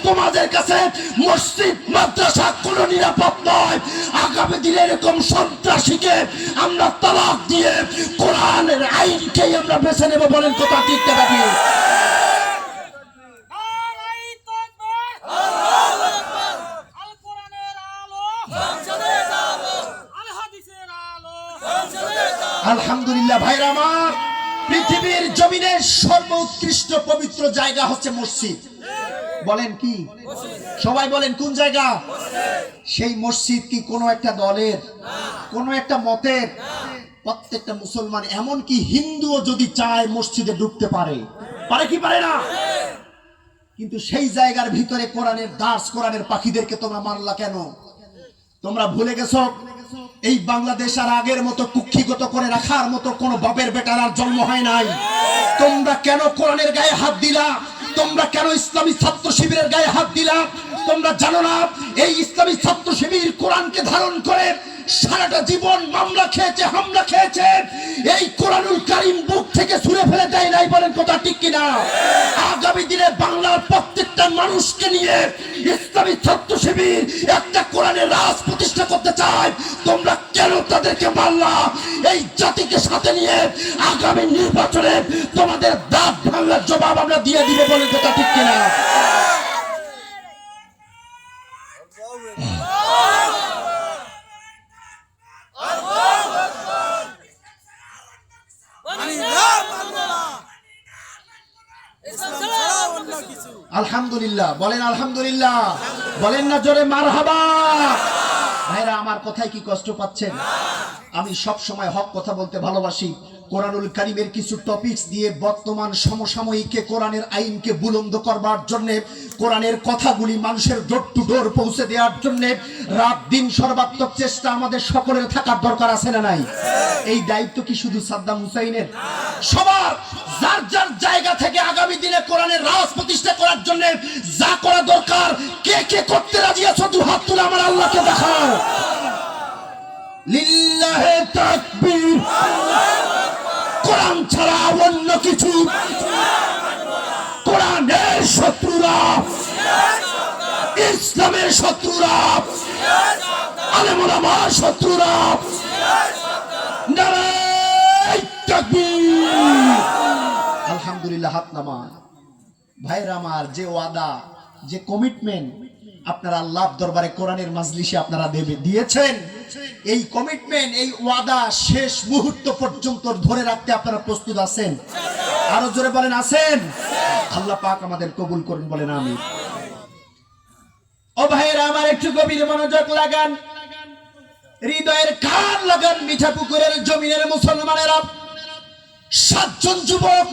তোমাদের কাছে মসজিদ মাদ্রাসা কোনো নিরাপদ নয়। আগামী দিনে এরকম সন্ত্রাসীকে আমরা তালাক দিয়ে কোরআনের আইনকেই আমরা বেছে নেব। বলেন কথা ঠিক না ঠিক? আলহামদুলিল্লাহ ভাইরা আমার, পৃথিবীর জমিনের সর্বোৎকৃষ্ট পবিত্র জায়গা হচ্ছে মসজিদ। বলেন কি? সবাই বলেন কোন জায়গা? সেই মসজিদ কি কোনো একটা দলের, কোনো একটা মতের? প্রত্যেকটা মুসলমান, এমনকি হিন্দুও যদি চায় মসজিদে ঢুকতে পারে। পারে কি পারে না? কিন্তু সেই জায়গার ভিতরে কোরআনের দাস, কোরআনের পাখিদেরকে তোমরা মারলা কেন? তোমরা ভুলে গেছো এই বাংলাদেশ আর আগের মতো কুক্ষিগত করে রাখার মতো কোন বাপের বেটার আর জন্ম হয় নাই। তোমরা কেন কোরআনের গায়ে হাত দিলা? তোমরা কেন ইসলামী ছাত্র শিবিরের গায়ে হাত দিলা? তোমরা জানো না এই ইসলামী ছাত্র শিবির কোরআনকে ধারণ করে সারাটা জীবন মামলা খেয়েছে, হামলা খেয়েছে। এই কোরআনুল কারীম বুক থেকে ছুঁড়ে ফেলে দেয় নাই। বলেন কথা ঠিক কিনা? আগামী দিনে বাংলার প্রত্যেকটা মানুষকে নিয়ে ইসলামী ছাত্র শিবির একটা কোরআনের রাজ প্রতিষ্ঠা করতে চায়। তোমরা কেন তাদেরকে মারলা? এই জাতিকে সাথে নিয়ে আগামী নির্বাচনে তোমাদের দাঁত ভাঙার জবাব আমরা দিয়ে দিব। বলেন কথা ঠিক কিনা? আলহামদুলিল্লাহ বলেন, আলহামদুলিল্লাহ বলেন না জোরে মারহাবা। ভাইরা আমার, কথায় কি কষ্ট পাচ্ছেন? আমি সব সময় হক কথা বলতে ভালোবাসি। কোরআনুল কারীমের কিছু টপিকস দিয়ে বর্তমান সমসাময়িকে কোরআনের আইনকে বুলন্দ করবার জন্য, কোরআনের কথাগুলি মানুষের ডোর টু ডোর পৌঁছে দেওয়ার জন্য রাত দিন সর্বাত্মক চেষ্টা আমাদের সকলের থাকার দরকার আছে না নাই? এই দায়িত্ব কি শুধু সাদ্দাম হুসাইনের? সবার যার যার জায়গা থেকে আগামী দিনে কোরআনের রাজ প্রতিষ্ঠা করার জন্য যা করা দরকার, কে কে করতে রাজি আছো? দু হাত তুলে আমার আল্লাহকে দেখাও। লিল্লাহে তাকবীর। কোরআন ছাড়া অন্য কিছু, কোরআনের শত্রুরা, ইসলামের শত্রুরা, আলেম ওলামার শত্রুরা। নারায়ে তাকবীর। আলহামদুলিল্লাহ। হাত নামান। ভাইরা আমার, যে ওয়াদা, যে কমিটমেন্ট আপনারা আল্লাহর দরবারে কোরআনের মাজলিসে আপনারা দিয়েছেন, এই কমিটমেন্ট, এই ওয়াদা শেষ মুহূর্ত পর্যন্ত ধরে রাখতে আপনারা প্রস্তুত আছেন? আরো জোরে বলেন আছেন? আল্লাহ পাক আমাদের কবুল করুন। বলেন আমিন। ও ভাইরা আমার, একটু গভীর মনোযোগ লাগান, হৃদয়ের কান লাগান। মিঠাপুকুরের জমিনের মুসলমানেরা 7 জন যুবক